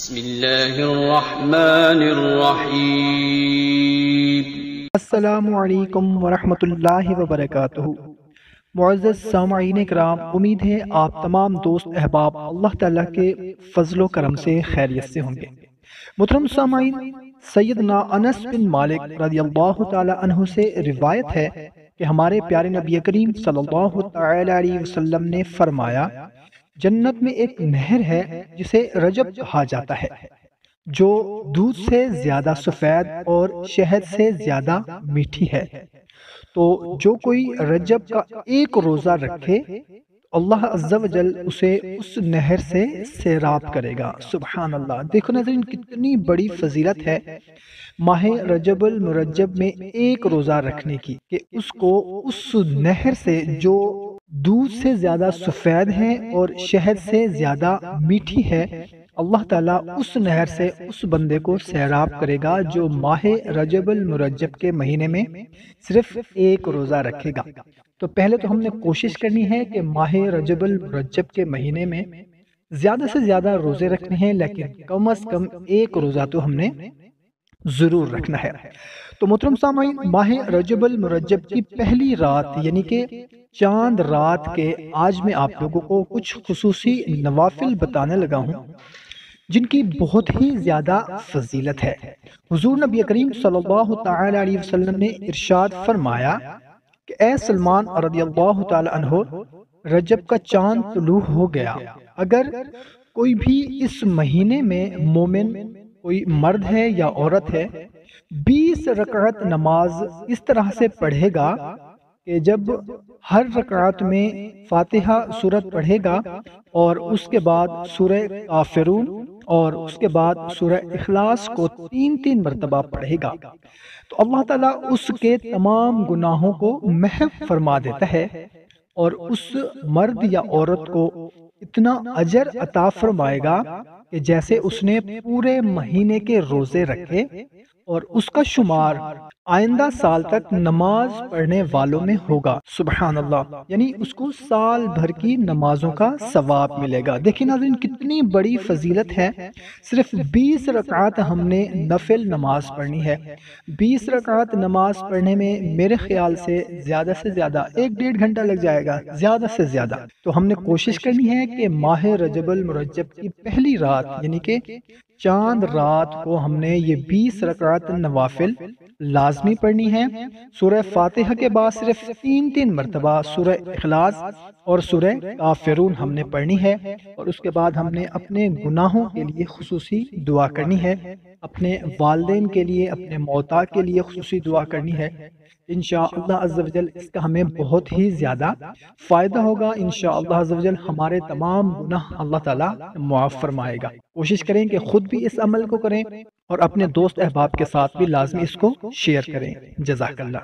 بسم اللہ الرحمن الرحیم۔ السلام علیکم ورحمۃ اللہ وبرکاتہ۔ معزز سامعین کرام، امید ہے آپ تمام دوست احباب اللہ تعالیٰ کے فضل و کرم سے خیریت سے ہوں گے۔ محترم سامعین، سیدنا انس بن مالک رضی اللہ تعالیٰ عنہ سے روایت ہے کہ ہمارے پیارے نبی کریم صلی اللہ تعالیٰ علیہ وسلم نے فرمایا، جنت میں ایک نہر ہے جسے رجب کہا جاتا ہے، جو دودھ سے زیادہ سفید اور شہد سے زیادہ میٹھی ہے۔ تو جو کوئی رجب کا ایک روزہ رکھے، اللہ عز و جل اسے اس نہر سے سیراب کرے گا۔ سبحان اللہ! دیکھو ناظرین، کتنی بڑی فضیلت ہے ماہ رجب المرجب میں ایک روزہ رکھنے کی، کہ اس کو اس نہر سے جو دودھ سے زیادہ سفید ہے اور شہد سے زیادہ میٹھی ہے، اللہ تعالیٰ اس نہر سے اس بندے کو سیراب کرے گا جو ماہ رجب المرجب کے مہینے میں صرف ایک روزہ رکھے گا۔ تو پہلے تو ہم نے کوشش کرنی ہے کہ ماہ رجب المرجب کے مہینے میں زیادہ سے زیادہ روزے رکھنے ہیں، لیکن کم از کم ایک روزہ تو ہم نے ضرور رکھنا ہے۔ تو محترم سامعین، ماہ رجب المرجب کی پہلی رات یعنی کہ چاند رات کے آج میں آپ لوگوں کو کچھ خصوصی نوافل بتانے لگا ہوں جن کی بہت ہی زیادہ فضیلت ہے۔ حضور نبی کریم صلی اللہ تعالی علیہ وسلم نے ارشاد فرمایا کہ اے سلمان رضی اللہ تعالی عنہ، رجب کا چاند طلوع ہو گیا، اگر کوئی بھی اس مہینے میں مومن کوئی مرد ہے یا عورت ہے 20 رکعت نماز اس طرح سے پڑھے گا کہ جب ہر رکعت میں فاتحہ سورت پڑھے گا اور اس کے بعد سورہ کافرون اور اس کے بعد سورہ اخلاص کو 3 مرتبہ پڑھے گا، تو اللہ تعالیٰ اس کے تمام گناہوں کو محو فرما دیتا ہے اور اس مرد یا عورت کو اتنا اجر عطا فرمائے گا کہ جیسے اس نے پورے مہینے کے روزے رکھے، اور اس کا شمار آئندہ سال تک نماز پڑھنے والوں میں ہوگا۔ سبحان اللہ! یعنی اس کو سال بھر کی نمازوں کا ثواب ملے گا۔ دیکھیں ناظرین، کتنی بڑی فضیلت ہے۔ صرف 20 رکعات ہم نے نفل نماز پڑھنی ہے۔ 20 رکعات نماز پڑھنے میں میرے خیال سے زیادہ 1-1.5 گھنٹہ لگ جائے گا، زیادہ سے زیادہ۔ تو ہم نے کوشش کرنی ہے کہ ماہ رجب المرجب کی پہلی رات یعنی کہ چاند رات کو ہم نے یہ 20 رکعت نوافل لازمی پڑھنی ہے۔ سورہ فاتحہ کے بعد صرف 3 مرتبہ سورہ اخلاص اور سورہ کافرون ہم نے پڑھنی ہے، اور اس کے بعد ہم نے اپنے گناہوں کے لیے خصوصی دعا کرنی ہے، اپنے والدین کے لیے، اپنے موتا کے لیے خصوصی دعا کرنی ہے۔ انشاءاللہ عز و جل اس کا ہمیں بہت ہی زیادہ فائدہ ہوگا۔ انشاءاللہ عز و جل ہمارے تمام گناہ اللہ تعالیٰ معاف فرمائے گا۔ کوشش کریں کہ خود بھی اس عمل کو کریں اور اپنے دوست احباب کے ساتھ بھی لازمی اس کو شیئر کریں۔ جزاک اللہ۔